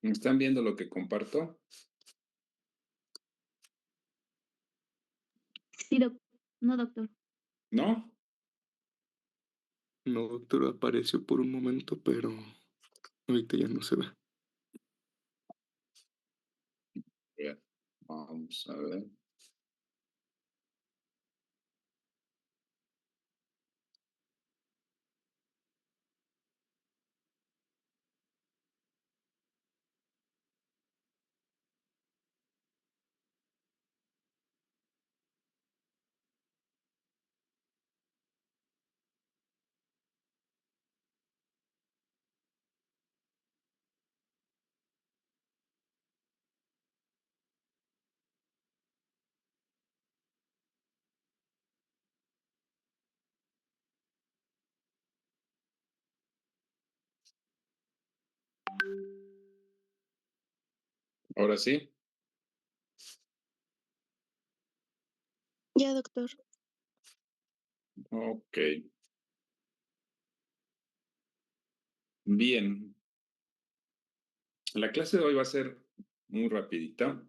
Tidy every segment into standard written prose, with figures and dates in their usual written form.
¿Están viendo lo que comparto? Sí, no, doctor. ¿No? No, doctor, apareció por un momento, pero ahorita ya no se ve. Bien, vamos a ver. Ahora sí. Ya, doctor. Ok. Bien. La clase de hoy va a ser muy rapidita.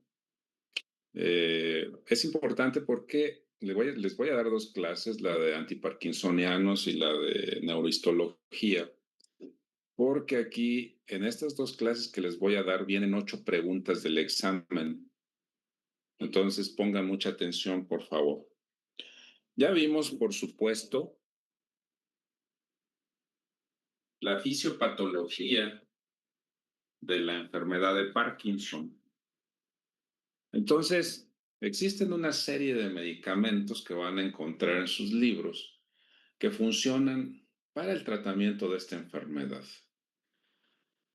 Es importante porque les voy a dar dos clases, la de antiparkinsonianos y la de neurohistología, porque aquí en estas dos clases que les voy a dar vienen 8 preguntas del examen. Entonces pongan mucha atención, por favor. Ya vimos, por supuesto, la fisiopatología de la enfermedad de Parkinson. Entonces, existen una serie de medicamentos que van a encontrar en sus libros que funcionan para el tratamiento de esta enfermedad.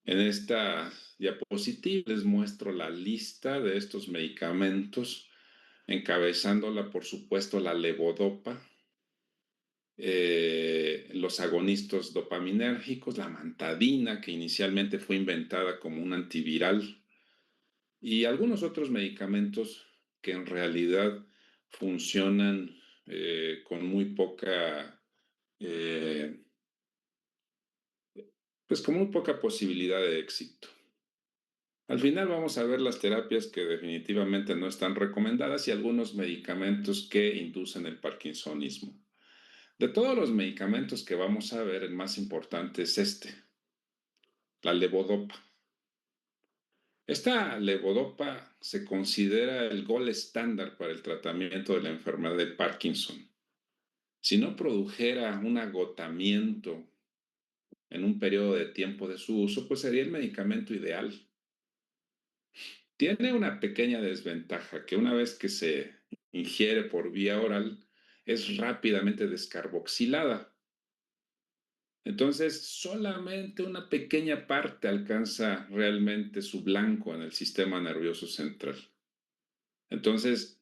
En esta diapositiva les muestro la lista de estos medicamentos, encabezándola, por supuesto, la levodopa, los agonistas dopaminérgicos, la mantadina, que inicialmente fue inventada como un antiviral, y algunos otros medicamentos que en realidad funcionan con muy poca, eh, pues con muy poca posibilidad de éxito. Al final vamos a ver las terapias que definitivamente no están recomendadas y algunos medicamentos que inducen el parkinsonismo. De todos los medicamentos que vamos a ver, el más importante es este, la levodopa. Esta levodopa se considera el gold estándar para el tratamiento de la enfermedad de Parkinson. Si no produjera un agotamiento en un periodo de tiempo de su uso, pues sería el medicamento ideal. Tiene una pequeña desventaja que una vez que se ingiere por vía oral, es rápidamente descarboxilada. Entonces, solamente una pequeña parte alcanza realmente su blanco en el sistema nervioso central. Entonces,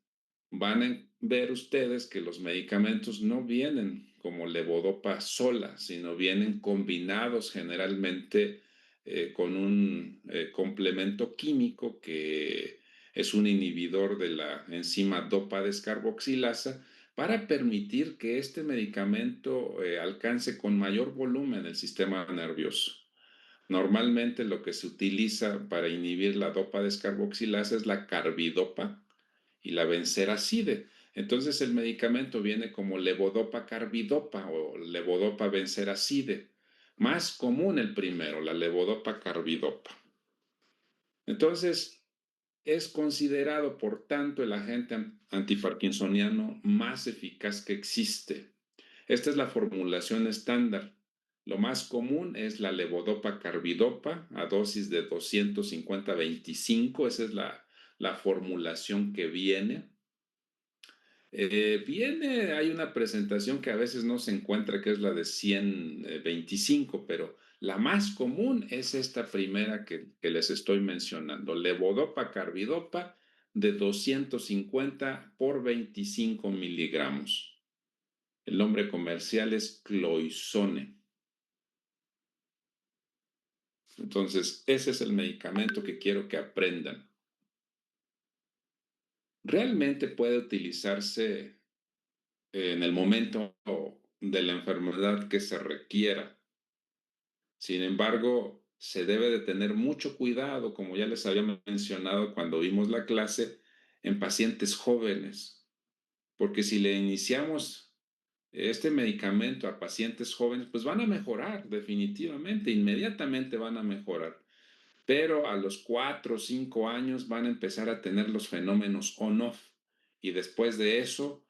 van a ver ustedes que los medicamentos no vienen como levodopa sola, sino vienen combinados generalmente con un complemento químico que es un inhibidor de la enzima dopa descarboxilasa para permitir que este medicamento alcance con mayor volumen el sistema nervioso. Normalmente lo que se utiliza para inhibir la dopa descarboxilasa es la carbidopa y la benseracide. Entonces el medicamento viene como levodopa carbidopa o levodopa benseracide. Más común el primero, la levodopa carbidopa. Entonces es considerado, por tanto, el agente antiparkinsoniano más eficaz que existe. Esta es la formulación estándar. Lo más común es la levodopa carbidopa a dosis de 250-25. Esa es la formulación que viene. Hay una presentación que a veces no se encuentra, que es la de 125, pero la más común es esta primera que les estoy mencionando, levodopa carbidopa de 250 por 25 miligramos. El nombre comercial es Cloisone. Entonces, ese es el medicamento que quiero que aprendan. Realmente puede utilizarse en el momento de la enfermedad que se requiera. Sin embargo, se debe de tener mucho cuidado, como ya les había mencionado cuando vimos la clase, en pacientes jóvenes, porque si le iniciamos este medicamento a pacientes jóvenes, pues van a mejorar definitivamente, inmediatamente van a mejorar, pero a los 4 o 5 años van a empezar a tener los fenómenos on-off y después de eso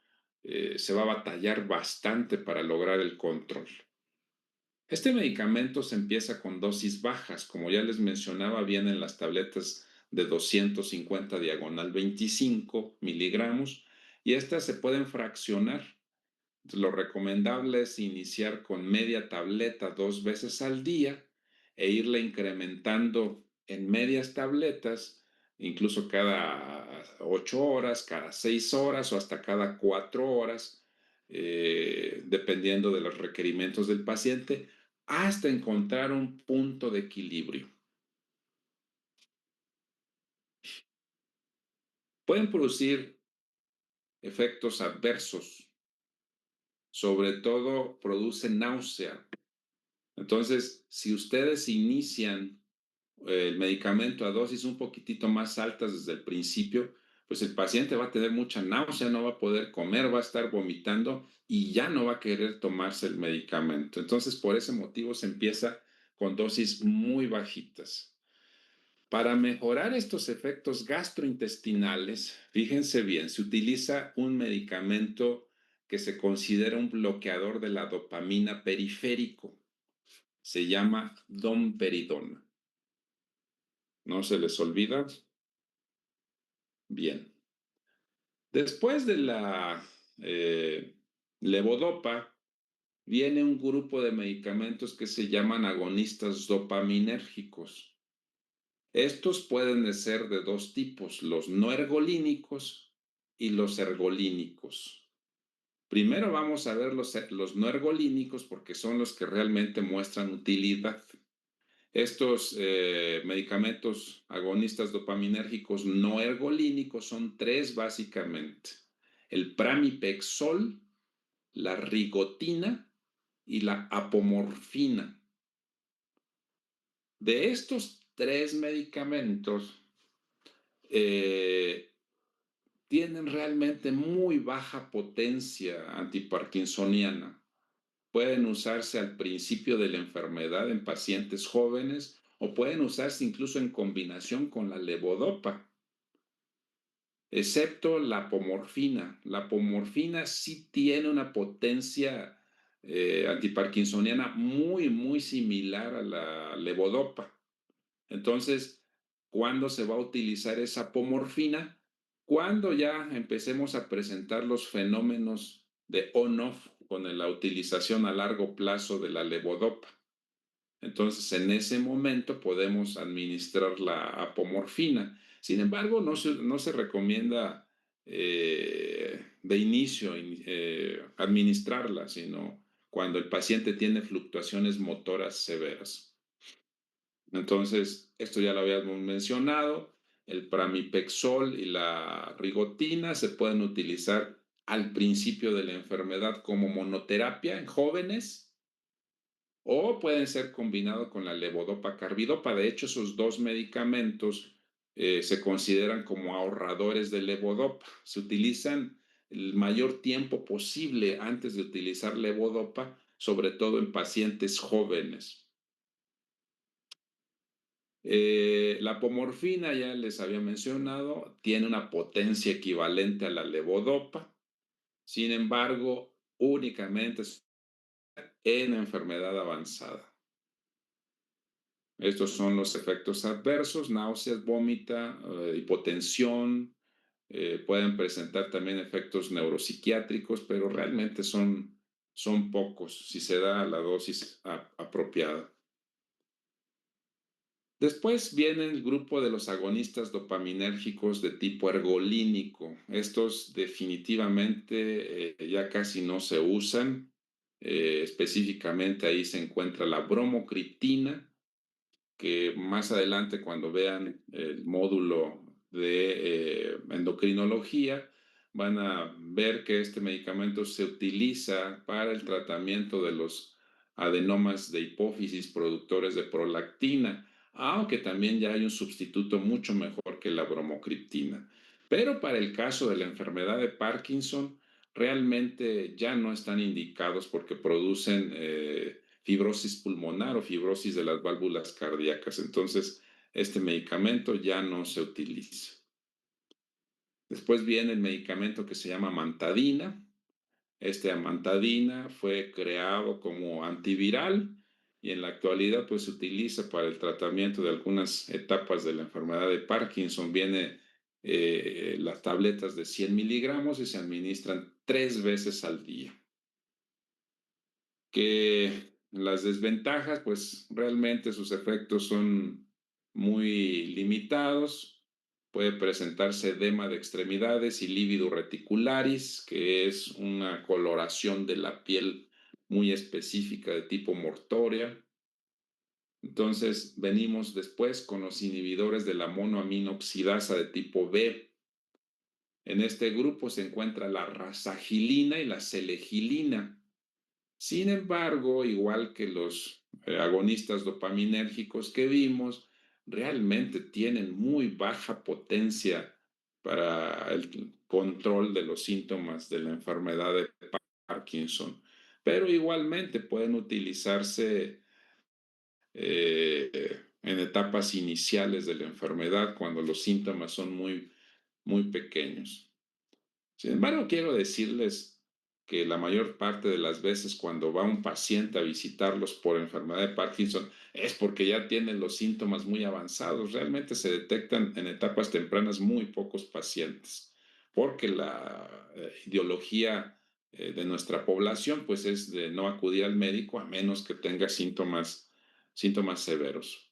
se va a batallar bastante para lograr el control. Este medicamento se empieza con dosis bajas, como ya les mencionaba, vienen las tabletas de 250 diagonal 25 miligramos y estas se pueden fraccionar. Lo recomendable es iniciar con media tableta 2 veces al día e irle incrementando en medias tabletas, incluso cada 8 horas, cada 6 horas o hasta cada 4 horas, dependiendo de los requerimientos del paciente, hasta encontrar un punto de equilibrio. Pueden producir efectos adversos, sobre todo producen náusea. Entonces, si ustedes inician el medicamento a dosis un poquitito más altas desde el principio, pues el paciente va a tener mucha náusea, no va a poder comer, va a estar vomitando y ya no va a querer tomarse el medicamento. Entonces, por ese motivo se empieza con dosis muy bajitas. Para mejorar estos efectos gastrointestinales, fíjense bien, se utiliza un medicamento que se considera un bloqueador de la dopamina periférico. Se llama domperidona. ¿No se les olvida? Bien. Después de la levodopa, viene un grupo de medicamentos que se llaman agonistas dopaminérgicos. Estos pueden ser de dos tipos, los no ergolínicos y los ergolínicos. Primero vamos a ver los no ergolínicos porque son los que realmente muestran utilidad. Estos medicamentos agonistas dopaminérgicos no ergolínicos son tres básicamente: el pramipexol, la rigotina y la apomorfina. De estos tres medicamentos tienen realmente muy baja potencia antiparkinsoniana. Pueden usarse al principio de la enfermedad en pacientes jóvenes o pueden usarse incluso en combinación con la levodopa, excepto la apomorfina. La apomorfina sí tiene una potencia antiparkinsoniana muy similar a la levodopa. Entonces, ¿cuándo se va a utilizar esa apomorfina? Cuando ya empecemos a presentar los fenómenos de on-off con la utilización a largo plazo de la levodopa. Entonces, en ese momento podemos administrar la apomorfina. Sin embargo, no se recomienda de inicio administrarla, sino cuando el paciente tiene fluctuaciones motoras severas. Entonces, esto ya lo habíamos mencionado, el pramipexol y la rigotina se pueden utilizar al principio de la enfermedad como monoterapia en jóvenes o pueden ser combinados con la levodopa carbidopa. De hecho, esos dos medicamentos se consideran como ahorradores de levodopa. Se utilizan el mayor tiempo posible antes de utilizar levodopa, sobre todo en pacientes jóvenes. La apomorfina, ya les había mencionado, tiene una potencia equivalente a la levodopa. Sin embargo, únicamente en enfermedad avanzada. Estos son los efectos adversos: náuseas, vómita, hipotensión. Pueden presentar también efectos neuropsiquiátricos, pero realmente son pocos si se da la dosis apropiada. Después viene el grupo de los agonistas dopaminérgicos de tipo ergolínico. Estos definitivamente ya casi no se usan. Específicamente ahí se encuentra la bromocriptina, que más adelante cuando vean el módulo de endocrinología van a ver que este medicamento se utiliza para el tratamiento de los adenomas de hipófisis productores de prolactina, aunque también ya hay un sustituto mucho mejor que la bromocriptina. Pero para el caso de la enfermedad de Parkinson, realmente ya no están indicados porque producen fibrosis pulmonar o fibrosis de las válvulas cardíacas. Entonces, este medicamento ya no se utiliza. Después viene el medicamento que se llama amantadina. Este amantadina fue creado como antiviral y en la actualidad pues se utiliza para el tratamiento de algunas etapas de la enfermedad de Parkinson. Viene las tabletas de 100 miligramos y se administran 3 veces al día. Que las desventajas, pues realmente sus efectos son muy limitados. Puede presentarse edema de extremidades y lívido reticularis, que es una coloración de la piel muy específica de tipo mortórea. Entonces, venimos después con los inhibidores de la monoaminoxidasa de tipo B. En este grupo se encuentra la rasagilina y la selegilina. Sin embargo, igual que los agonistas dopaminérgicos que vimos, realmente tienen muy baja potencia para el control de los síntomas de la enfermedad de Parkinson, pero igualmente pueden utilizarse en etapas iniciales de la enfermedad cuando los síntomas son muy pequeños. Sin embargo, quiero decirles que la mayor parte de las veces cuando va un paciente a visitarlos por enfermedad de Parkinson es porque ya tienen los síntomas muy avanzados. Realmente se detectan en etapas tempranas muy pocos pacientes, porque la ideología de nuestra población pues es de no acudir al médico a menos que tenga síntomas severos.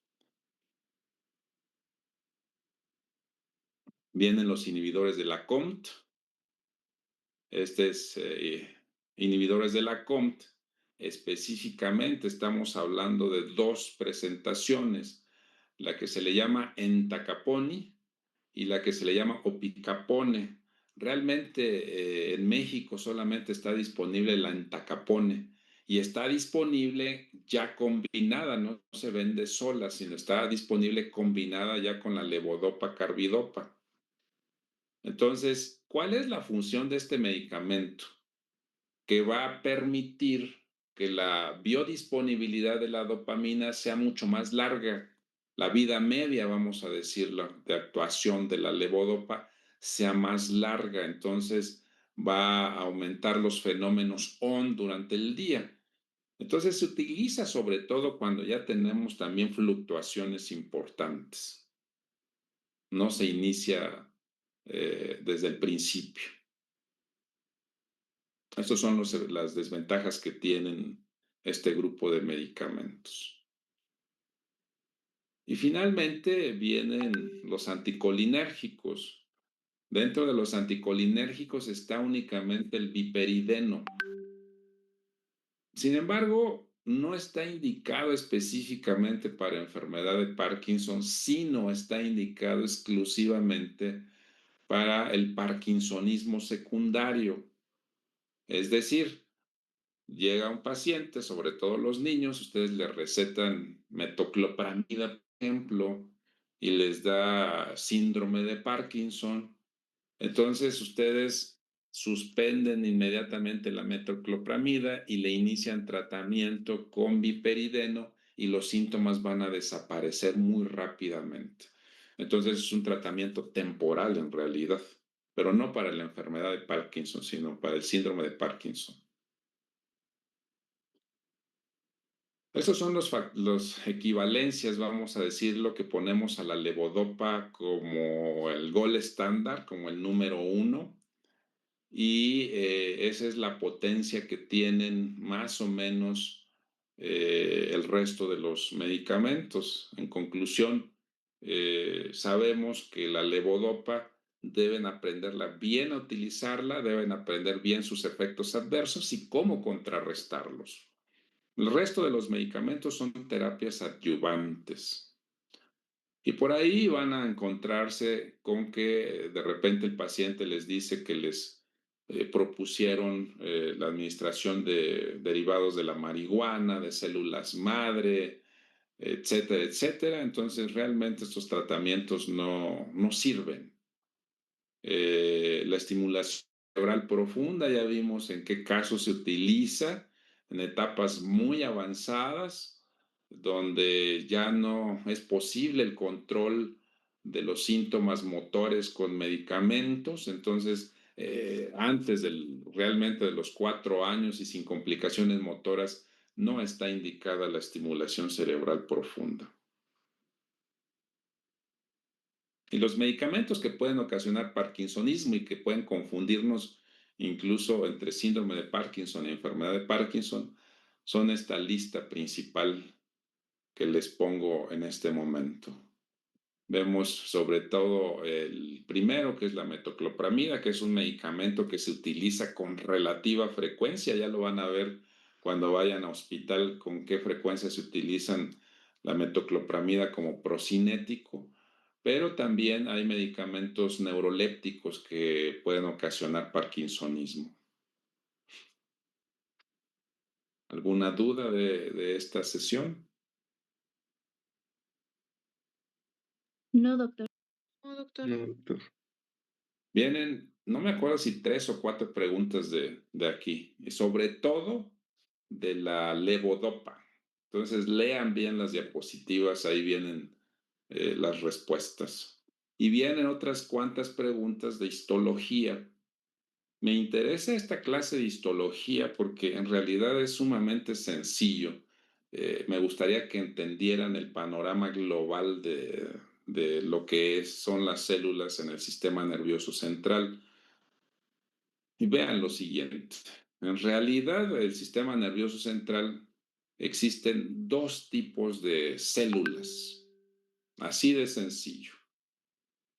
Vienen los inhibidores de la COMT. Inhibidores de la COMT, específicamente estamos hablando de dos presentaciones, la que se le llama entacapone y la que se le llama opicapone. Realmente en México solamente está disponible la entacapone y está disponible ya combinada, no se vende sola, sino está disponible combinada ya con la levodopa carbidopa. Entonces, ¿cuál es la función de este medicamento? Que va a permitir que la biodisponibilidad de la dopamina sea mucho más larga. La vida media, vamos a decirlo, de actuación de la levodopa sea más larga. Entonces va a aumentar los fenómenos ON durante el día. Entonces se utiliza sobre todo cuando ya tenemos también fluctuaciones importantes. No se inicia desde el principio. Estas son las desventajas que tienen este grupo de medicamentos. Y finalmente vienen los anticolinérgicos. Dentro de los anticolinérgicos está únicamente el biperideno. Sin embargo, no está indicado específicamente para enfermedad de Parkinson, sino está indicado exclusivamente para el parkinsonismo secundario. Es decir, llega un paciente, sobre todo los niños, ustedes le recetan metoclopramida, por ejemplo, y les da síndrome de Parkinson. Entonces ustedes suspenden inmediatamente la metoclopramida y le inician tratamiento con biperideno y los síntomas van a desaparecer muy rápidamente. Entonces es un tratamiento temporal en realidad, pero no para la enfermedad de Parkinson, sino para el síndrome de Parkinson. Estos son los equivalencias, vamos a decir, lo que ponemos a la levodopa como el gol estándar, como el número 1, y esa es la potencia que tienen más o menos el resto de los medicamentos. En conclusión, sabemos que la levodopa deben aprenderla bien a utilizarla, deben aprender bien sus efectos adversos y cómo contrarrestarlos. El resto de los medicamentos son terapias adyuvantes. Y por ahí van a encontrarse con que de repente el paciente les dice que les propusieron la administración de derivados de la marihuana, de células madre, etcétera, etcétera. Entonces, realmente estos tratamientos no sirven. La estimulación cerebral profunda, ya vimos en qué casos se utiliza, en etapas muy avanzadas, donde ya no es posible el control de los síntomas motores con medicamentos. Entonces, antes realmente de los 4 años y sin complicaciones motoras, no está indicada la estimulación cerebral profunda. Y los medicamentos que pueden ocasionar parkinsonismo y que pueden confundirnos incluso entre síndrome de Parkinson y enfermedad de Parkinson son esta lista principal que les pongo en este momento. Vemos sobre todo el primero, que es la metoclopramida, que es un medicamento que se utiliza con relativa frecuencia. Ya lo van a ver cuando vayan a hospital con qué frecuencia se utilizan la metoclopramida como procinético. Pero también hay medicamentos neurolépticos que pueden ocasionar parkinsonismo. ¿Alguna duda de esta sesión? No, doctor. No, doctor. Vienen, no me acuerdo si 3 o 4 preguntas de aquí, y sobre todo de la levodopa. Entonces, lean bien las diapositivas, ahí vienen las respuestas. Y vienen otras cuantas preguntas de histología. Me interesa esta clase de histología porque en realidad es sumamente sencillo. Me gustaría que entendieran el panorama global de lo que son las células en el sistema nervioso central. Y vean lo siguiente. En realidad, el sistema nervioso central existen 2 tipos de células. Así de sencillo.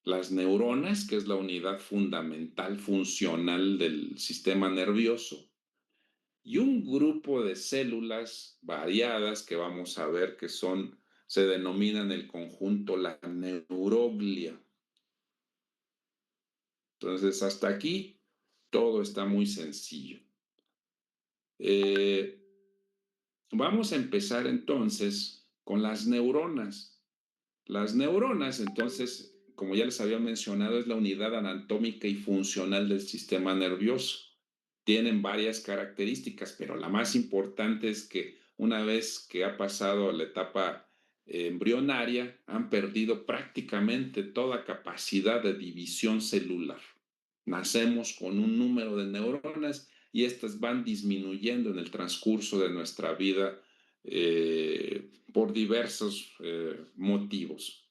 Las neuronas, que es la unidad fundamental, funcional del sistema nervioso, y un grupo de células variadas que vamos a ver que se denominan el conjunto la neuroglia. Entonces, hasta aquí todo está muy sencillo. Vamos a empezar entonces con las neuronas. Las neuronas, entonces, como ya les había mencionado, es la unidad anatómica y funcional del sistema nervioso. Tienen varias características, pero la más importante es que una vez que ha pasado la etapa embrionaria, han perdido prácticamente toda capacidad de división celular. Nacemos con un número de neuronas y estas van disminuyendo en el transcurso de nuestra vida por diversos motivos.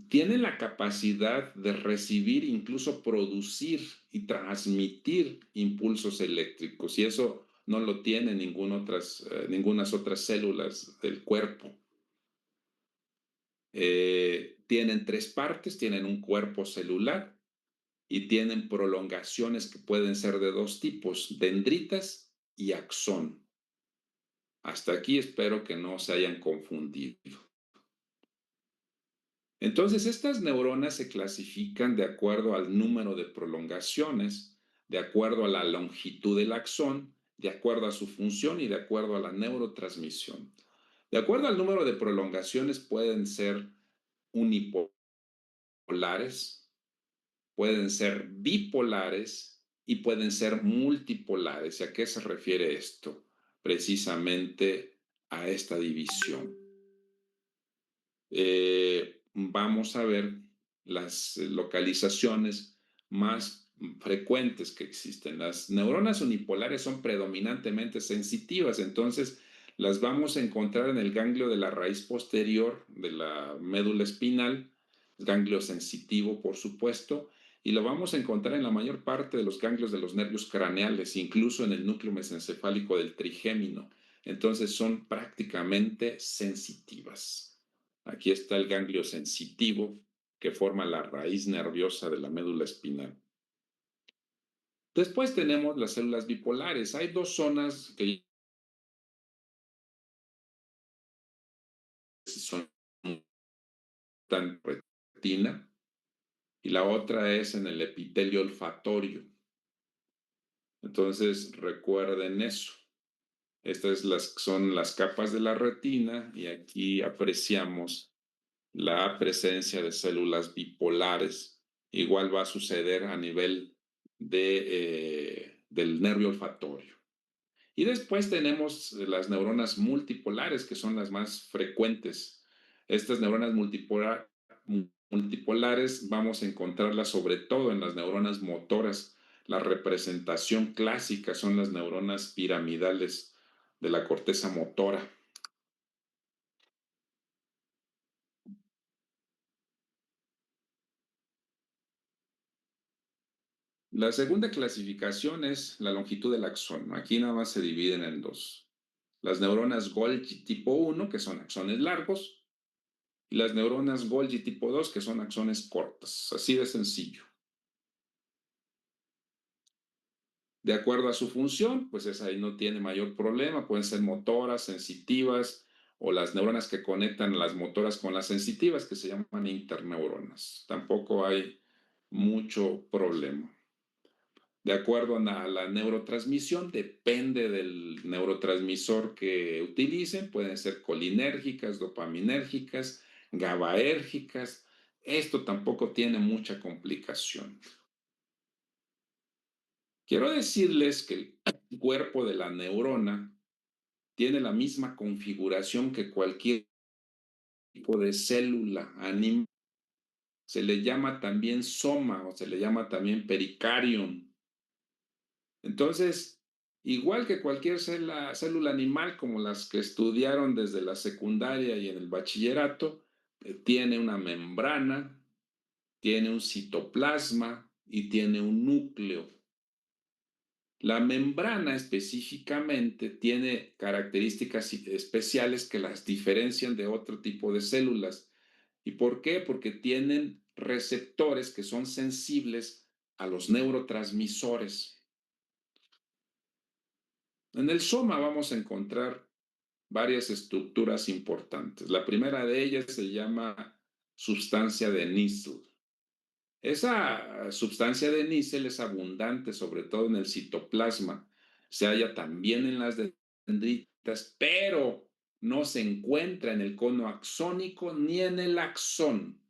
Tienen la capacidad de recibir, incluso producir y transmitir impulsos eléctricos, y eso no lo tienen ninguna otras células del cuerpo. Tienen 3 partes, tienen un cuerpo celular y tienen prolongaciones que pueden ser de 2 tipos, dendritas y axón. Hasta aquí espero que no se hayan confundido. Entonces, estas neuronas se clasifican de acuerdo al número de prolongaciones, de acuerdo a la longitud del axón, de acuerdo a su función y de acuerdo a la neurotransmisión. De acuerdo al número de prolongaciones pueden ser unipolares, pueden ser bipolares y pueden ser multipolares. ¿Y a qué se refiere esto? Precisamente a esta división. Vamos a ver las localizaciones más frecuentes que existen. Las neuronas unipolares son predominantemente sensitivas, entonces las vamos a encontrar en el ganglio de la raíz posterior de la médula espinal, ganglio sensitivo, por supuesto, y lo vamos a encontrar en la mayor parte de los ganglios de los nervios craneales, incluso en el núcleo mesencefálico del trigémino. Entonces son prácticamente sensitivas. Aquí está el ganglio sensitivo que forma la raíz nerviosa de la médula espinal. Después tenemos las células bipolares. Hay 2 zonas que son tan retina y la otra es en el epitelio olfatorio. Entonces, recuerden eso. Estas son las capas de la retina y aquí apreciamos la presencia de células bipolares. Igual va a suceder a nivel del nervio olfatorio. Y después tenemos las neuronas multipolares, que son las más frecuentes. Estas neuronas multipolares vamos a encontrarlas sobre todo en las neuronas motoras. La representación clásica son las neuronas piramidales de la corteza motora. La segunda clasificación es la longitud del axón. Aquí nada más se dividen en dos. Las neuronas Golgi tipo 1, que son axones largos, y las neuronas Golgi tipo 2, que son axones cortos. Así de sencillo. De acuerdo a su función, pues esa ahí no tiene mayor problema. Pueden ser motoras, sensitivas, o las neuronas que conectan las motoras con las sensitivas, que se llaman interneuronas. Tampoco hay mucho problema. De acuerdo a la neurotransmisión, depende del neurotransmisor que utilicen, pueden ser colinérgicas, dopaminérgicas, GABAérgicas. Esto tampoco tiene mucha complicación. Quiero decirles que el cuerpo de la neurona tiene la misma configuración que cualquier tipo de célula animal. Se le llama también soma o se le llama también pericarium. Entonces, igual que cualquier célula animal, como las que estudiaron desde la secundaria y en el bachillerato, tiene una membrana, tiene un citoplasma y tiene un núcleo. La membrana específicamente tiene características especiales que las diferencian de otro tipo de células. ¿Y por qué? Porque tienen receptores que son sensibles a los neurotransmisores. En el soma vamos a encontrar varias estructuras importantes. La primera de ellas se llama sustancia de Nissl. Esa sustancia de Nissl es abundante, sobre todo en el citoplasma. Se halla también en las dendritas, pero no se encuentra en el cono axónico ni en el axón.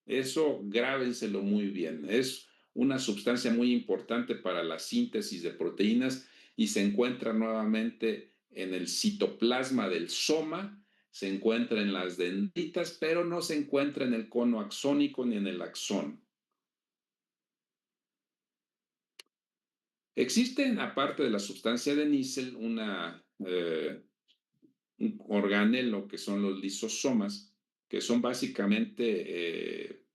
Eso grábenselo muy bien. Es una sustancia muy importante para la síntesis de proteínas y se encuentra nuevamente en el citoplasma del soma, se encuentra en las dendritas, pero no se encuentra en el cono axónico ni en el axón. Existen, aparte de la sustancia de Nissl, un organelo que son los lisosomas, que son básicamente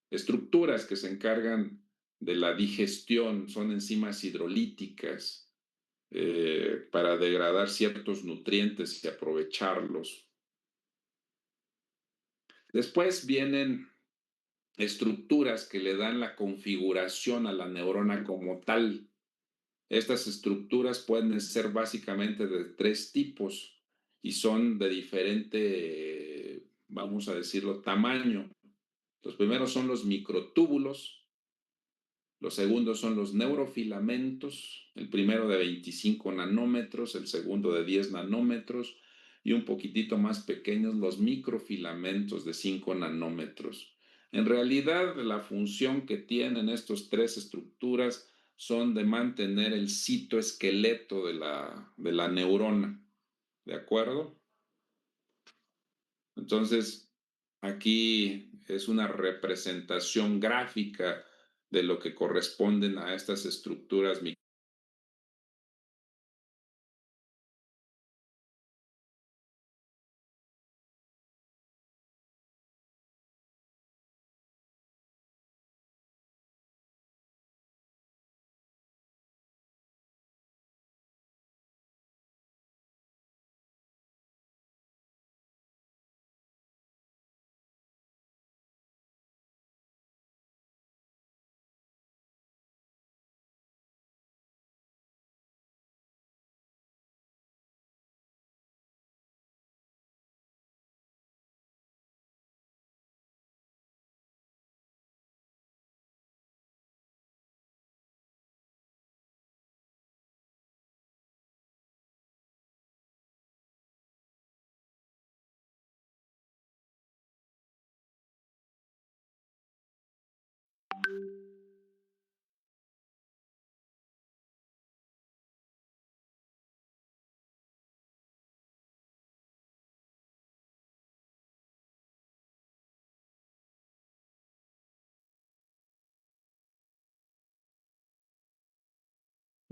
estructuras que se encargan de la digestión, son enzimas hidrolíticas para degradar ciertos nutrientes y aprovecharlos. Después vienen estructuras que le dan la configuración a la neurona como tal. Estas estructuras pueden ser básicamente de tres tipos y son de diferente, vamos a decirlo, tamaño. Los primeros son los microtúbulos, los segundos son los neurofilamentos, el primero de 25 nanómetros, el segundo de 10 nanómetros y un poquitito más pequeños los microfilamentos de 5 nanómetros. En realidad, la función que tienen estas tres estructuras son de mantener el citoesqueleto de la neurona. ¿De acuerdo? Entonces, aquí es una representación gráfica de lo que corresponden a estas estructuras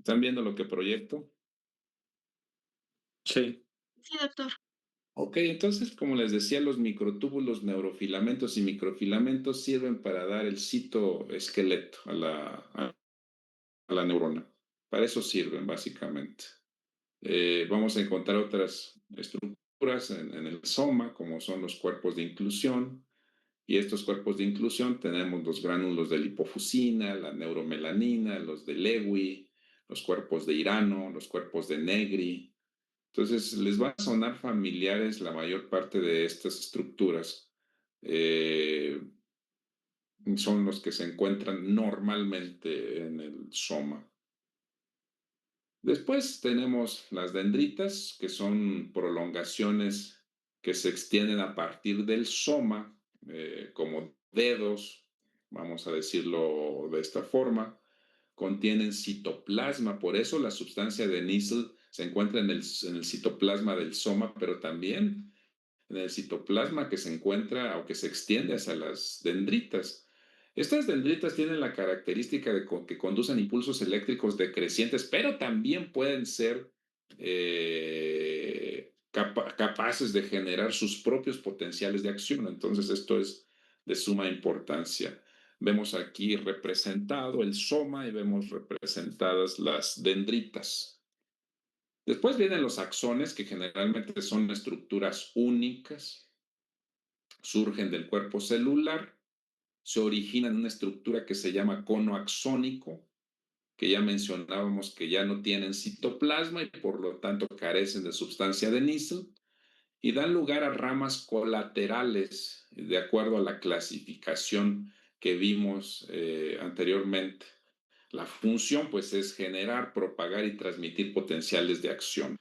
¿Están viendo lo que proyecto? Sí. Sí, doctor. Ok, entonces, como les decía, los microtúbulos, neurofilamentos y microfilamentos sirven para dar el citoesqueleto a la neurona. Para eso sirven, básicamente. Vamos a encontrar otras estructuras en el soma, como son los cuerpos de inclusión. Y estos cuerpos de inclusión tenemos los gránulos de lipofusina, la neuromelanina, los de Lewy, los cuerpos de Hirano, los cuerpos de Negri. Entonces, les va a sonar familiares la mayor parte de estas estructuras. Eh, Son los que se encuentran normalmente en el soma. Después tenemos las dendritas, que son prolongaciones que se extienden a partir del soma, como dedos, vamos a decirlo de esta forma. Contienen citoplasma, por eso la sustancia de Nissl se encuentra en el citoplasma del soma, pero también en el citoplasma que se encuentra o que se extiende hacia las dendritas. Estas dendritas tienen la característica de que conducen impulsos eléctricos decrecientes, pero también pueden ser capaces de generar sus propios potenciales de acción. Entonces, esto es de suma importancia. Vemos aquí representado el soma y vemos representadas las dendritas. Después vienen los axones, que generalmente son estructuras únicas, surgen del cuerpo celular, se originan en una estructura que se llama cono axónico, que ya mencionábamos que ya no tienen citoplasma y por lo tanto carecen de sustancia de Nissl, y dan lugar a ramas colaterales, de acuerdo a la clasificación que vimos anteriormente. La función, pues, es generar, propagar y transmitir potenciales de acción.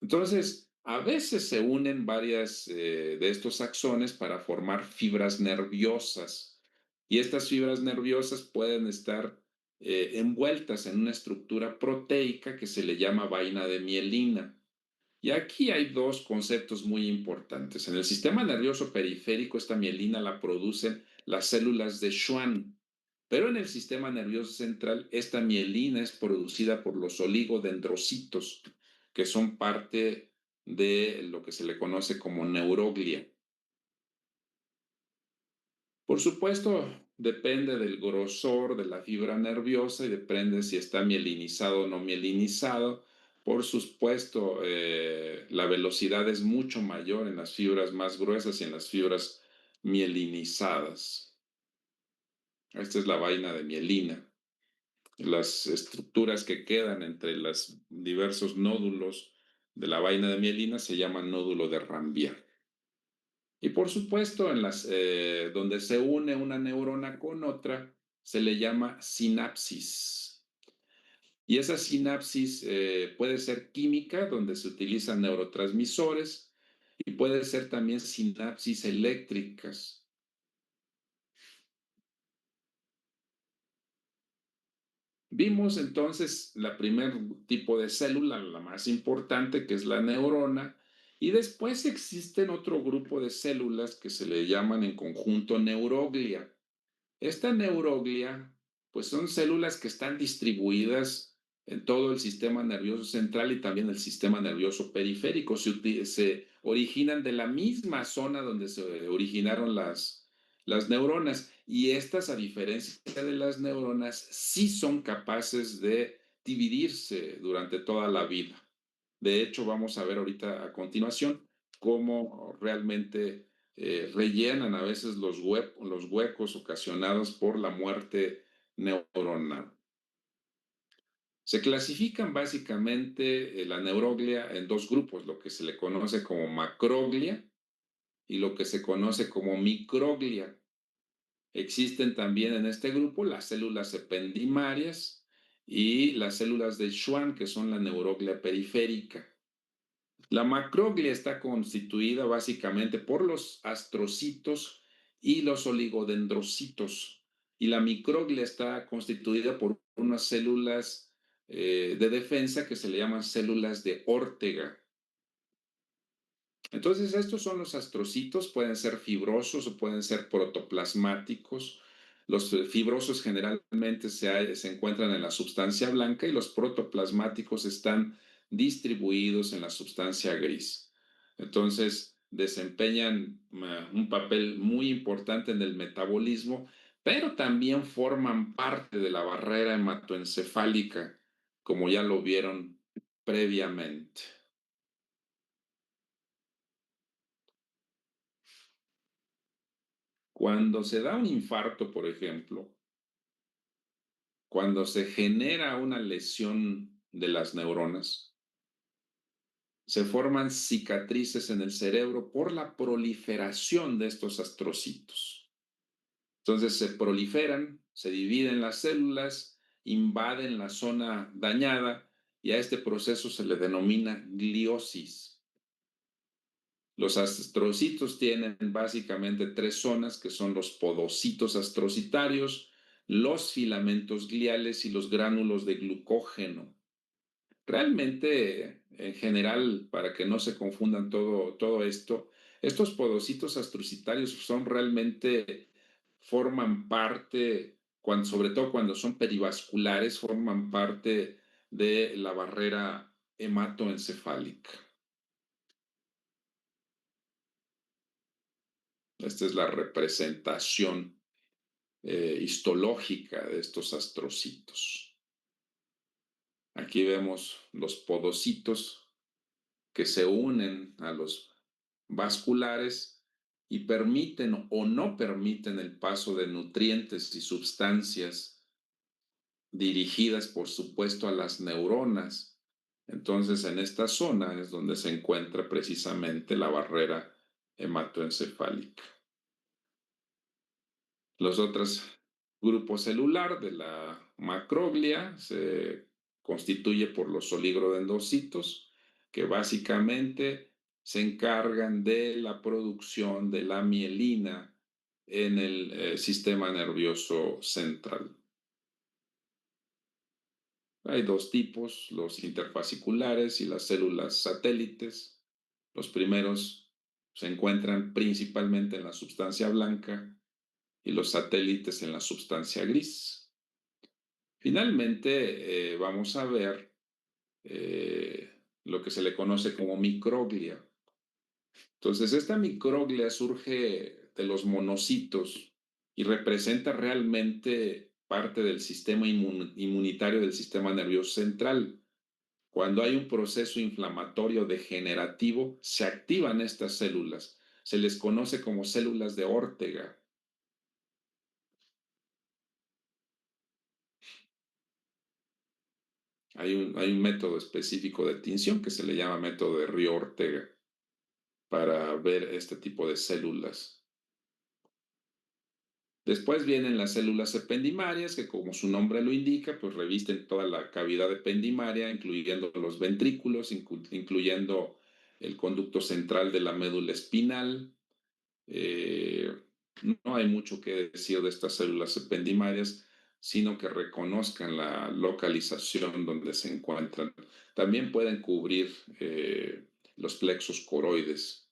Entonces, a veces se unen varias de estos axones para formar fibras nerviosas. Y estas fibras nerviosas pueden estar envueltas en una estructura proteica que se le llama vaina de mielina. Y aquí hay dos conceptos muy importantes. En el sistema nervioso periférico, esta mielina la producen las células de Schwann, pero en el sistema nervioso central, esta mielina es producida por los oligodendrocitos, que son parte de lo que se le conoce como neuroglia. Por supuesto, depende del grosor de la fibra nerviosa y depende si está mielinizado o no mielinizado. Por supuesto, la velocidad es mucho mayor en las fibras más gruesas y en las fibras mielinizadas. Esta es la vaina de mielina. Las estructuras que quedan entre los diversos nódulos de la vaina de mielina se llaman nódulo de Rambier. Y por supuesto, donde se une una neurona con otra, se le llama sinapsis. Y esa sinapsis puede ser química, donde se utilizan neurotransmisores, y puede ser también sinapsis eléctricas. Vimos entonces la primer tipo de célula, la más importante, que es la neurona, y después existen otro grupo de células que se le llaman en conjunto neuroglia. Esta neuroglia, pues son células que están distribuidas en todo el sistema nervioso central y también el sistema nervioso periférico. Se originan de la misma zona donde se originaron las neuronas y estas, a diferencia de las neuronas, sí son capaces de dividirse durante toda la vida. De hecho, vamos a ver ahorita a continuación cómo realmente rellenan a veces los huecos ocasionados por la muerte neuronal. Se clasifican básicamente la neuroglia en dos grupos, lo que se le conoce como macroglia y lo que se conoce como microglia. Existen también en este grupo las células ependimarias y las células de Schwann, que son la neuroglia periférica. La macroglia está constituida básicamente por los astrocitos y los oligodendrocitos. Y la microglia está constituida por unas células de defensa que se le llaman células de Ortega. Entonces, estos son los astrocitos, pueden ser fibrosos o pueden ser protoplasmáticos. Los fibrosos generalmente se encuentran en la sustancia blanca y los protoplasmáticos están distribuidos en la sustancia gris. Entonces, desempeñan un papel muy importante en el metabolismo, pero también forman parte de la barrera hematoencefálica, como ya lo vieron previamente. Cuando se da un infarto, por ejemplo, cuando se genera una lesión de las neuronas, se forman cicatrices en el cerebro por la proliferación de estos astrocitos. Entonces se proliferan, se dividen las células, invaden la zona dañada y a este proceso se le denomina gliosis. Los astrocitos tienen básicamente tres zonas que son los podocitos astrocitarios, los filamentos gliales y los gránulos de glucógeno. Realmente, en general, para que no se confundan todo esto, estos podocitos astrocitarios son realmente, forman parte, sobre todo cuando son perivasculares, forman parte de la barrera hematoencefálica. Esta es la representación histológica de estos astrocitos. Aquí vemos los podocitos que se unen a los vasculares y permiten o no permiten el paso de nutrientes y sustancias dirigidas, por supuesto, a las neuronas. Entonces, en esta zona es donde se encuentra precisamente la barrera hematoencefálica. Los otros grupos celular de la macroglia se constituye por los oligrodendrocitos, que básicamente se encargan de la producción de la mielina en el sistema nervioso central. Hay dos tipos, los interfasciculares y las células satélites. Los primeros se encuentran principalmente en la sustancia blanca y los satélites en la sustancia gris. Finalmente, vamos a ver lo que se le conoce como microglia. Entonces, esta microglia surge de los monocitos y representa realmente parte del sistema inmunitario del sistema nervioso central. Cuando hay un proceso inflamatorio degenerativo, se activan estas células. Se les conoce como células de Ortega. Hay un método específico de tinción que se le llama método de Río-Ortega para ver este tipo de células. Después vienen las células ependimarias, que como su nombre lo indica, pues revisten toda la cavidad ependimaria, incluyendo los ventrículos, incluyendo el conducto central de la médula espinal. No hay mucho que decir de estas células ependimarias, sino que reconozcan la localización donde se encuentran. También pueden cubrir los plexos coroides.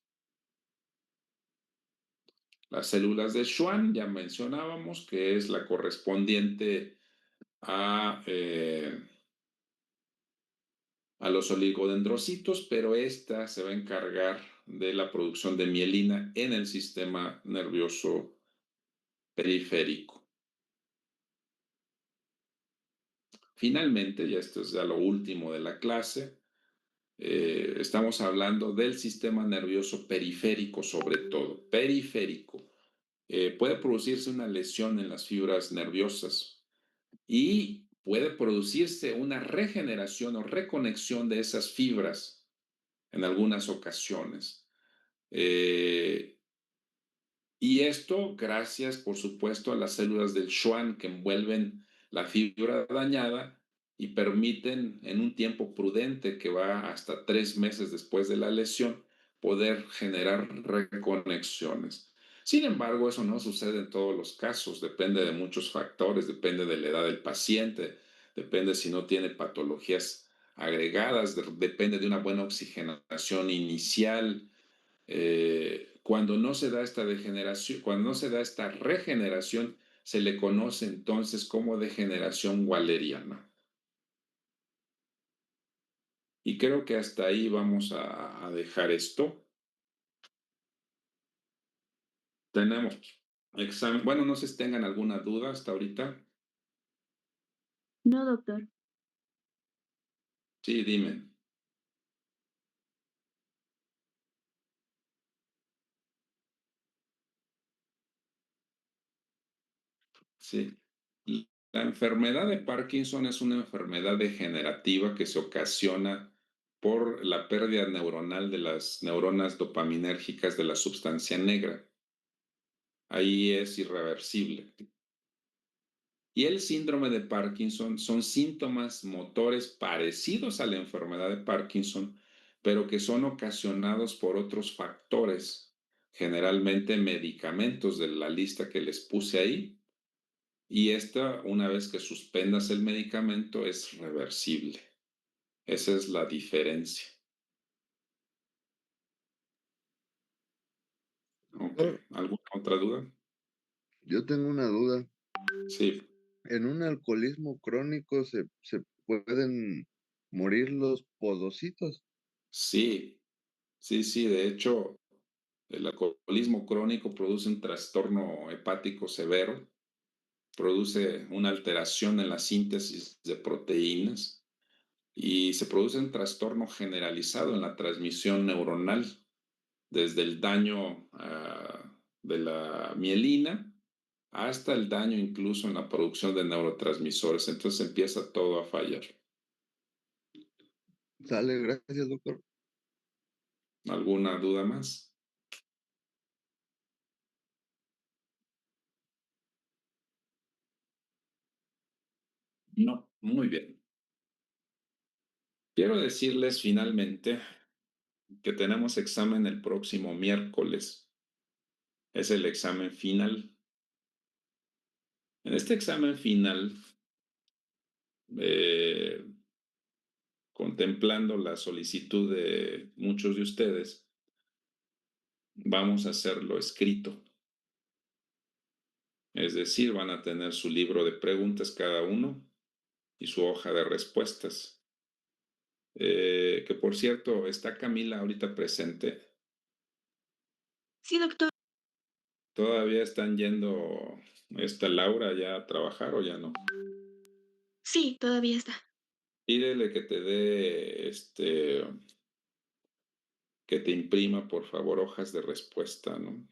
Las células de Schwann, ya mencionábamos, que es la correspondiente a los oligodendrocitos, pero esta se va a encargar de la producción de mielina en el sistema nervioso periférico. Finalmente, y esto es ya lo último de la clase, estamos hablando del sistema nervioso periférico sobre todo, periférico. Puede producirse una lesión en las fibras nerviosas y puede producirse una regeneración o reconexión de esas fibras en algunas ocasiones. Y esto gracias, por supuesto, a las células del Schwann que envuelven la fibra dañada y permiten en un tiempo prudente que va hasta 3 meses después de la lesión poder generar reconexiones. Sin embargo, eso no sucede en todos los casos, depende de muchos factores, depende de la edad del paciente, depende si no tiene patologías agregadas, depende de una buena oxigenación inicial. Cuando no se da esta degeneración, cuando no se da esta regeneración, se le conoce entonces como degeneración waleriana. Y creo que hasta ahí vamos a dejar esto. Tenemos examen. Bueno, no sé si tengan alguna duda hasta ahorita. No, doctor. Sí, dime. Sí. La enfermedad de Parkinson es una enfermedad degenerativa que se ocasiona por la pérdida neuronal de las neuronas dopaminérgicas de la sustancia negra. Ahí es irreversible. Y el síndrome de Parkinson son síntomas motores parecidos a la enfermedad de Parkinson, pero que son ocasionados por otros factores, generalmente medicamentos de la lista que les puse ahí. Y esta, una vez que suspendas el medicamento, es reversible. Esa es la diferencia. Ok. Doctor, ¿Alguna otra duda? yo tengo una duda. Sí, ¿En un alcoholismo crónico se pueden morir los podocitos? sí, sí. De hecho, el alcoholismo crónico produce un trastorno hepático severo, produce una alteración en la síntesis de proteínas y se produce un trastorno generalizado en la transmisión neuronal, desde el daño de la mielina hasta el daño incluso en la producción de neurotransmisores. Entonces empieza todo a fallar. Sale, gracias, doctor. ¿Alguna duda más? No, muy bien. Quiero decirles finalmente que tenemos examen el próximo miércoles. Es el examen final. En este examen final, eh, contemplando la solicitud de muchos de ustedes, vamos a hacerlo escrito. Es decir, van a tener su libro de preguntas cada uno y su hoja de respuestas. Que por cierto, ¿está Camila ahorita presente? Sí, doctor. ¿Todavía están yendo esta Laura ya a trabajar o ya no? Sí, todavía está. Pídele que te dé, que te imprima, por favor, hojas de respuesta, ¿no?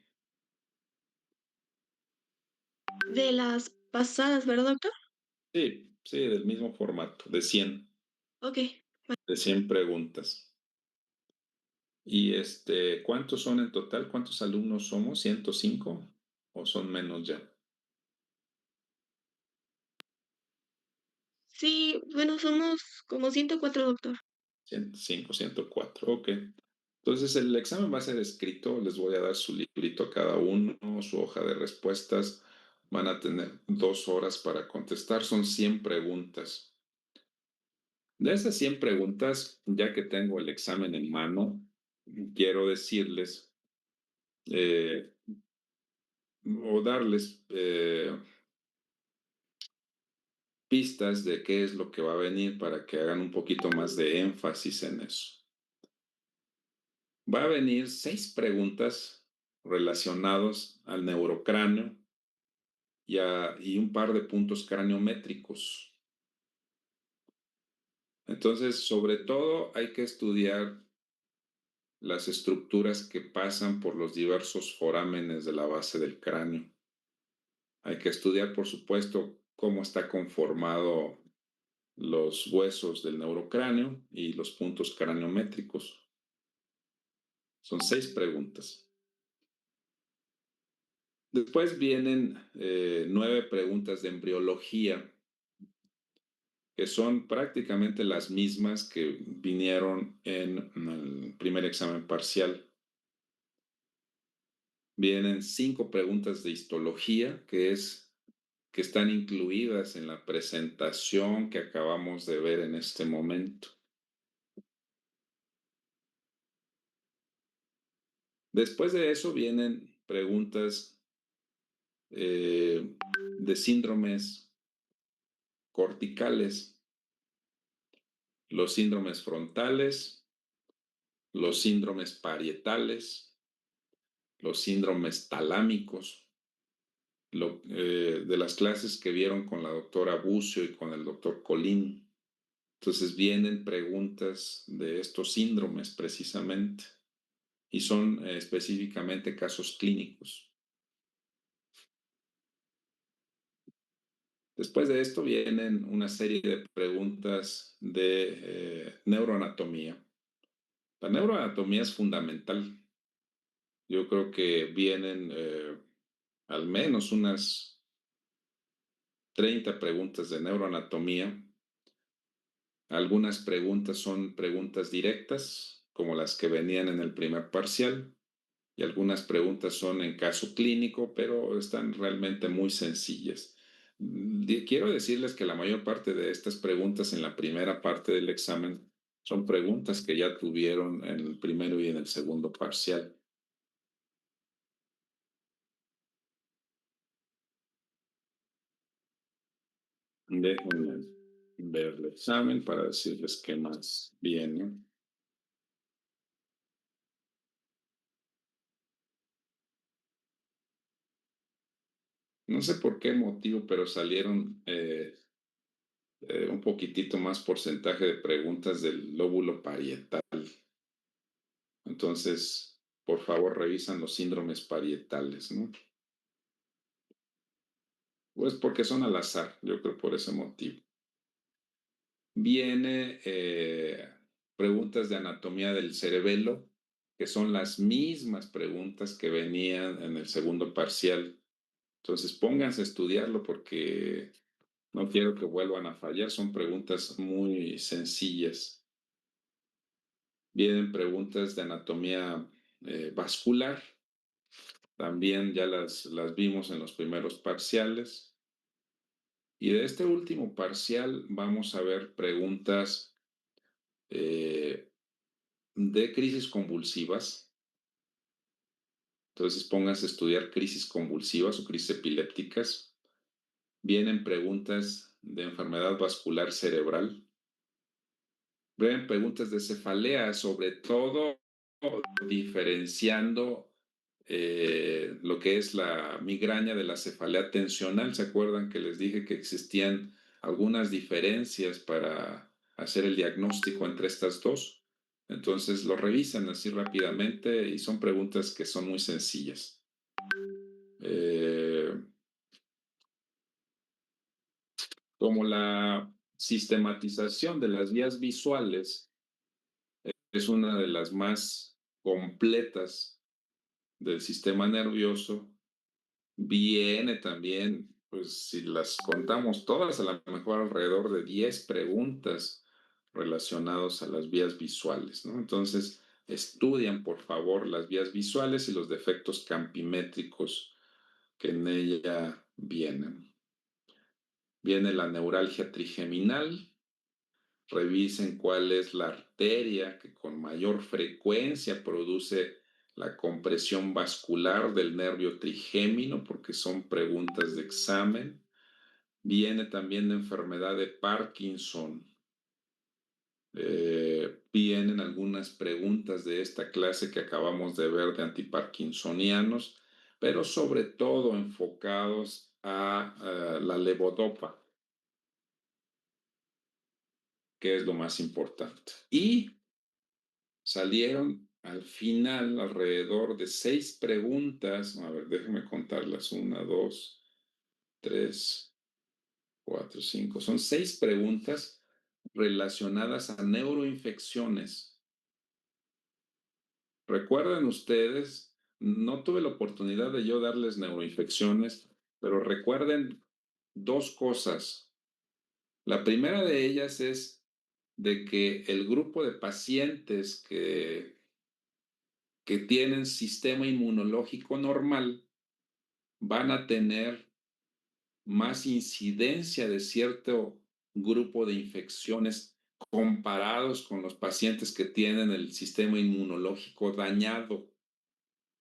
De las pasadas, ¿verdad, doctor? Sí, del mismo formato, de 100, Ok. de 100 preguntas. Y ¿cuántos son en total? ¿Cuántos alumnos somos? ¿105? ¿O son menos ya? Sí, bueno, somos como 104, doctor. 105, 104, ok. Entonces el examen va a ser escrito, les voy a dar su librito a cada uno, su hoja de respuestas, van a tener 2 horas para contestar, son 100 preguntas. De esas 100 preguntas, ya que tengo el examen en mano, quiero decirles eh, o darles pistas de qué es lo que va a venir para que hagan un poquito más de énfasis en eso. Va a venir 6 preguntas relacionados al neurocráneo y un par de puntos craniométricos. Entonces, sobre todo, hay que estudiar las estructuras que pasan por los diversos forámenes de la base del cráneo. Hay que estudiar, por supuesto, cómo está conformado los huesos del neurocráneo y los puntos craniométricos. Son 6 preguntas. Después vienen 9 preguntas de embriología, que son prácticamente las mismas que vinieron en el primer examen parcial. Vienen 5 preguntas de histología, que están incluidas en la presentación que acabamos de ver en este momento. Después de eso vienen preguntas de síndromes corticales, los síndromes frontales, los síndromes parietales, los síndromes talámicos, de las clases que vieron con la doctora Bucio y con el doctor Colín. Entonces vienen preguntas de estos síndromes precisamente y son específicamente casos clínicos. Después de esto vienen una serie de preguntas de neuroanatomía. La neuroanatomía es fundamental. Yo creo que vienen al menos unas 30 preguntas de neuroanatomía. Algunas preguntas son preguntas directas, como las que venían en el primer parcial, y algunas preguntas son en caso clínico, pero están realmente muy sencillas. Quiero decirles que la mayor parte de estas preguntas en la primera parte del examen son preguntas que ya tuvieron en el primero y en el segundo parcial. Déjenme ver el examen para decirles qué más viene. No sé por qué motivo, pero salieron un poquitito más porcentaje de preguntas del lóbulo parietal. Entonces, por favor, revisan los síndromes parietales, ¿no? Pues porque son al azar, yo creo por ese motivo. Viene preguntas de anatomía del cerebelo, que son las mismas preguntas que venían en el segundo parcial. Entonces, pónganse a estudiarlo porque no quiero que vuelvan a fallar. Son preguntas muy sencillas. Vienen preguntas de anatomía vascular. También ya las vimos en los primeros parciales. Y de este último parcial vamos a ver preguntas de crisis convulsivas. Entonces pónganse a estudiar crisis convulsivas o crisis epilépticas. Vienen preguntas de enfermedad vascular cerebral. Vienen preguntas de cefalea, sobre todo diferenciando lo que es la migraña de la cefalea tensional. ¿Se acuerdan que les dije que existían algunas diferencias para hacer el diagnóstico entre estas dos? Entonces lo revisan así rápidamente y son preguntas que son muy sencillas. Como la sistematización de las vías visuales es una de las más completas del sistema nervioso, viene también, pues si las contamos todas, a lo mejor alrededor de 10 preguntas relacionadas a las vías visuales, ¿no? Entonces, estudian por favor las vías visuales y los defectos campimétricos que en ella vienen. Viene la neuralgia trigeminal. Revisen cuál es la arteria que con mayor frecuencia produce la compresión vascular del nervio trigémino, porque son preguntas de examen. Viene también la enfermedad de Parkinson. Vienen algunas preguntas de esta clase que acabamos de ver de antiparkinsonianos, pero sobre todo enfocados a la levodopa, que es lo más importante. Y salieron al final alrededor de 6 preguntas. A ver, déjenme contarlas. 1, 2, 3, 4, 5. Son 6 preguntas relacionadas a neuroinfecciones. Recuerden ustedes, no tuve la oportunidad de yo darles neuroinfecciones, pero recuerden 2 cosas. La primera de ellas es de que el grupo de pacientes que tienen sistema inmunológico normal van a tener más incidencia de cierto grupo de infecciones comparados con los pacientes que tienen el sistema inmunológico dañado.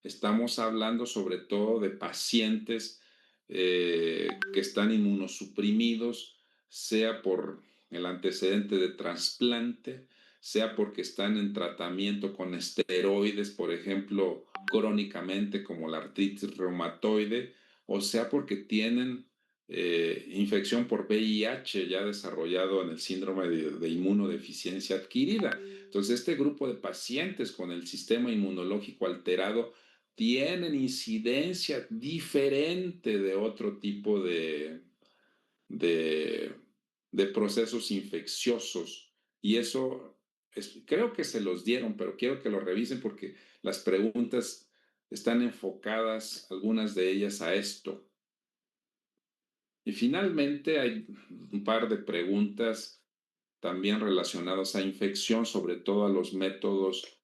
Estamos hablando sobre todo de pacientes que están inmunosuprimidos, sea por el antecedente de trasplante, sea porque están en tratamiento con esteroides, por ejemplo, crónicamente como la artritis reumatoide, o sea porque tienen infección por VIH ya desarrollado en el síndrome de inmunodeficiencia adquirida. Entonces, este grupo de pacientes con el sistema inmunológico alterado tienen incidencia diferente de otro tipo de, de procesos infecciosos. Y eso creo que se los dieron, pero quiero que lo revisen porque las preguntas están enfocadas, algunas de ellas, a esto. Y finalmente hay un par de preguntas también relacionadas a infección, sobre todo a los métodos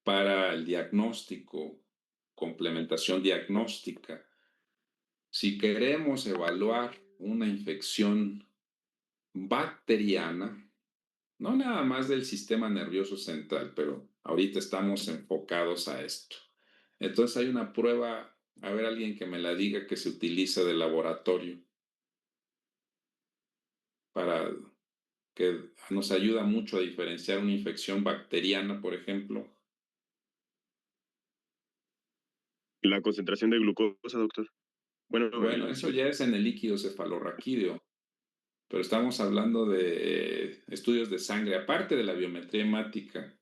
para el diagnóstico, complementación diagnóstica. Si queremos evaluar una infección bacteriana, no nada más del sistema nervioso central, pero ahorita estamos enfocados a esto. Entonces hay una prueba, a ver alguien que me la diga, que se utiliza de laboratorio para que nos ayuda mucho a diferenciar una infección bacteriana, por ejemplo. La concentración de glucosa, doctor. Bueno, eso ya es en el líquido cefalorraquídeo, pero estamos hablando de estudios de sangre, aparte de la biometría hemática,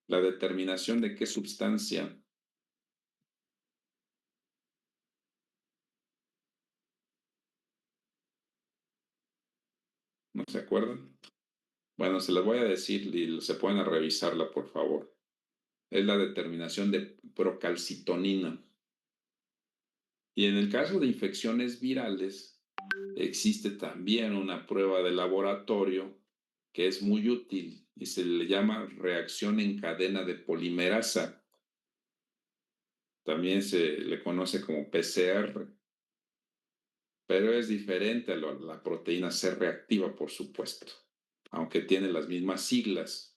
la determinación de qué sustancia. ¿No se acuerdan? Bueno, se las voy a decir y se pueden revisarla, por favor. Es la determinación de procalcitonina. Y en el caso de infecciones virales, existe también una prueba de laboratorio que es muy útil y se le llama reacción en cadena de polimerasa. También se le conoce como PCR, pero es diferente a la proteína C reactiva, por supuesto, aunque tiene las mismas siglas.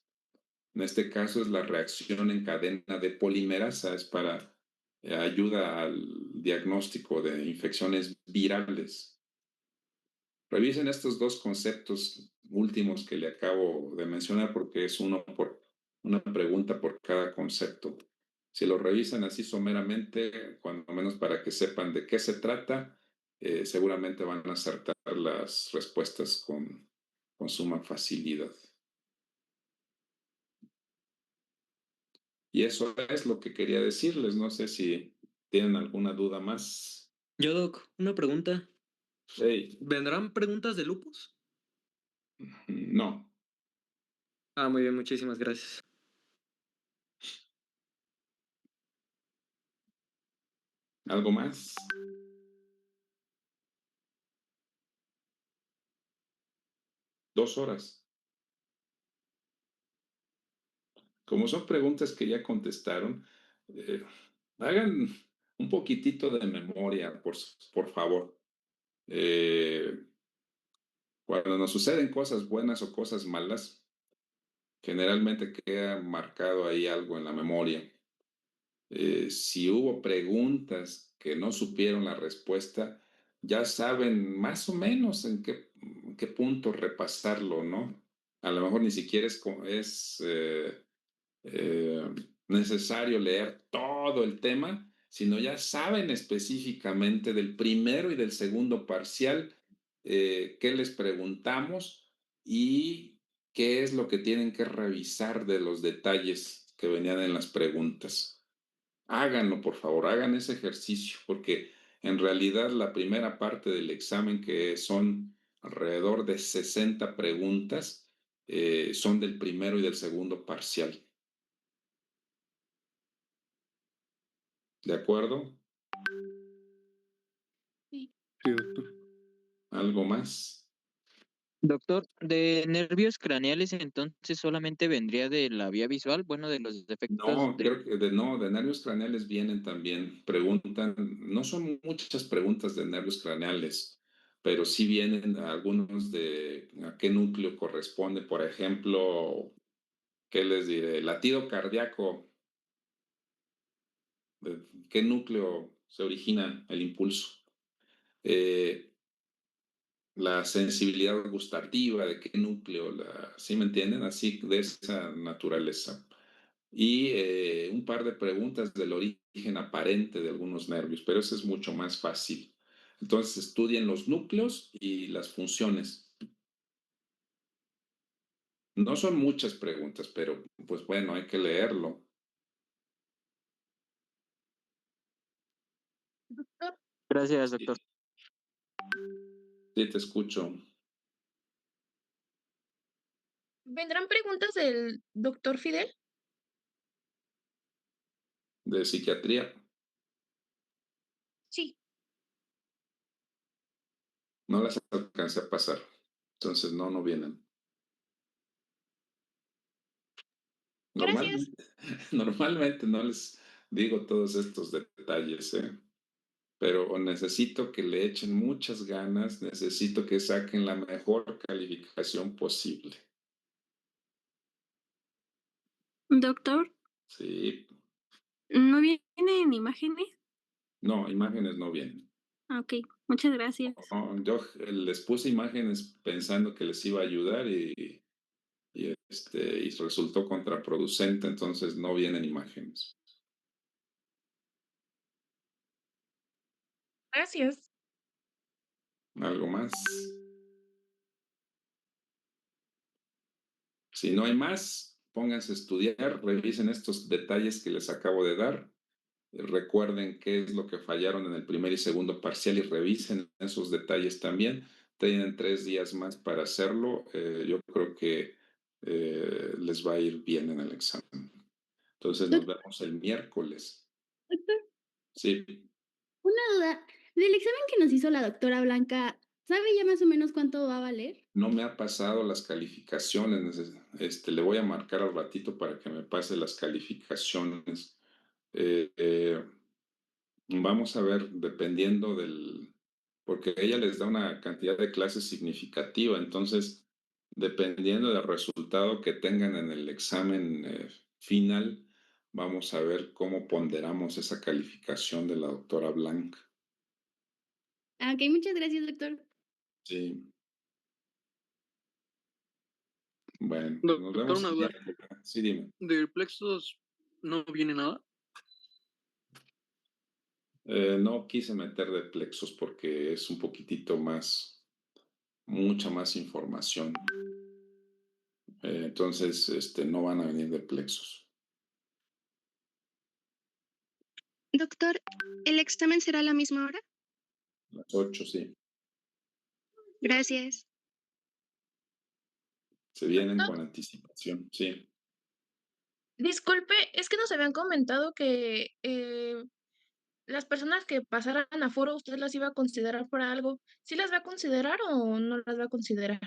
En este caso es la reacción en cadena de polimerasa, es para ayuda al diagnóstico de infecciones virales. Revisen estos dos conceptos últimos que le acabo de mencionar porque es una pregunta por cada concepto. Si lo revisan así someramente, cuando menos para que sepan de qué se trata, seguramente van a acertar las respuestas con suma facilidad. Y eso es lo que quería decirles. No sé si tienen alguna duda más. Yo, Doc, una pregunta. Hey, ¿Vendrán preguntas de lupus? no. Ah, muy bien, muchísimas gracias. ¿Algo más? Dos horas. Como son preguntas que ya contestaron, hagan un poquitito de memoria, por favor. Cuando nos suceden cosas buenas o cosas malas, generalmente queda marcado ahí algo en la memoria. Si hubo preguntas que no supieron la respuesta, ya saben más o menos en qué punto repasarlo, ¿no? A lo mejor ni siquiera es necesario leer todo el tema, sino ya saben específicamente del primero y del segundo parcial qué les preguntamos y qué es lo que tienen que revisar de los detalles que venían en las preguntas. Háganlo, por favor, hagan ese ejercicio, porque en realidad la primera parte del examen, que son alrededor de 60 preguntas, son del primero y del segundo parcial. ¿De acuerdo? Sí. Sí, doctor. ¿Algo más? Doctor, de nervios craneales entonces solamente vendría de la vía visual, bueno, de los defectos No, de... creo que de nervios craneales vienen también, preguntan, no son muchas preguntas de nervios craneales, pero sí vienen algunos de a qué núcleo corresponde, por ejemplo, ¿qué les diré? Latido cardíaco. ¿De qué núcleo se origina el impulso? La sensibilidad gustativa, de qué núcleo, ¿sí me entienden? Así, de esa naturaleza. Y un par de preguntas del origen aparente de algunos nervios, pero eso es mucho más fácil. Entonces estudien los núcleos y las funciones. No son muchas preguntas, pero pues bueno, hay que leerlo. Doctor, Gracias, Sí, doctor. sí, te escucho. ¿vendrán preguntas del doctor Fidel? De psiquiatría, Sí. no las alcancé a pasar. Entonces no vienen. Gracias. Normalmente, normalmente no les digo todos estos detalles, ¿eh? Pero necesito que le echen muchas ganas, necesito que saquen la mejor calificación posible. Doctor, Sí, ¿no vienen imágenes? no, imágenes no vienen. Ah, ok, muchas gracias. No, yo les puse imágenes pensando que les iba a ayudar y resultó contraproducente, entonces no vienen imágenes. Gracias. ¿Algo más? Si no hay más, pónganse a estudiar, revisen estos detalles que les acabo de dar. Recuerden qué es lo que fallaron en el primer y segundo parcial y revisen esos detalles también. Tienen 3 días más para hacerlo. Yo creo que les va a ir bien en el examen. Entonces nos Doc- vemos el miércoles. Doctor, Sí, una duda. Del examen que nos hizo la doctora Blanca, ¿sabe ya más o menos cuánto va a valer? no me ha pasado las calificaciones. Le voy a marcar al ratito para que me pase las calificaciones. Eh, eh, Vamos a ver, dependiendo porque ella les da una cantidad de clases significativa, entonces, dependiendo del resultado que tengan en el examen final, vamos a ver cómo ponderamos esa calificación de la doctora Blanc. Ah, ok, muchas gracias, doctor. Sí, bueno, pues nos Doctor, vemos una el duda. miércoles. Sí, dime. ¿Del plexos no viene nada? No quise meter de plexos porque es un poquitito más, mucha más información. Entonces, no van a venir de plexos. Doctor, ¿el examen será a la misma hora? Las 8, sí. Gracias. Se vienen Doctor, con anticipación, sí. disculpe, es que nos habían comentado que las personas que pasaran a foro, usted las iba a considerar para algo. ¿Sí las va a considerar o no las va a considerar?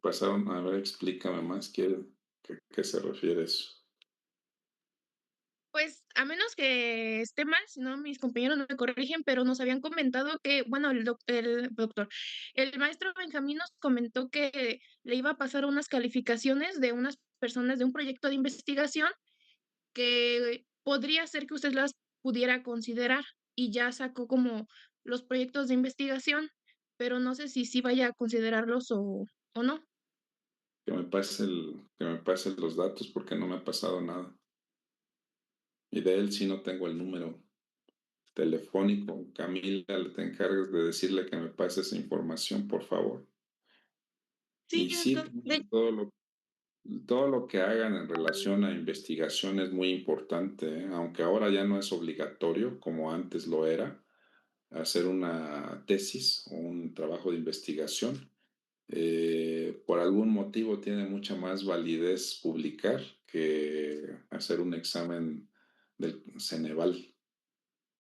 Pasaron, a ver, explícame más, ¿qué se refiere eso? Pues a menos que esté mal, si no mis compañeros no me corrigen, pero nos habían comentado que, bueno, el maestro Benjamín nos comentó que le iba a pasar unas calificaciones de unas personas de un proyecto de investigación que podría ser que usted las pudiera considerar y ya sacó como los proyectos de investigación, pero no sé si sí vaya a considerarlos o no. Que me pase los datos porque no me ha pasado nada. Y de él sí no tengo el número telefónico. Camila, te encargas de decirle que me pase esa información, por favor. Sí, Y sí, doctor. todo lo que hagan en relación a investigación es muy importante, ¿eh? Aunque ahora ya no es obligatorio como antes lo era, hacer una tesis o un trabajo de investigación. Por algún motivo tiene mucha más validez publicar que hacer un examen del Ceneval.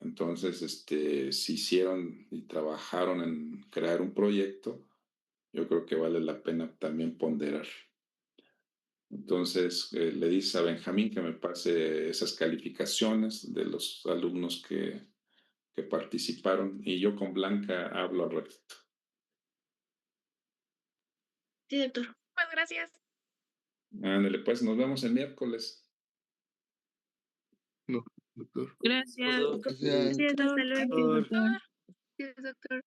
Entonces, si hicieron y trabajaron en crear un proyecto, yo creo que vale la pena también ponderar. Entonces, le dice a Benjamín que me pase esas calificaciones de los alumnos que participaron y yo con Blanca hablo al respecto. Sí, doctor. Pues gracias. Ándale, pues nos vemos el miércoles. No. Doctor. Gracias. Gracias. Gracias, hasta luego. Doctor. Gracias, doctor.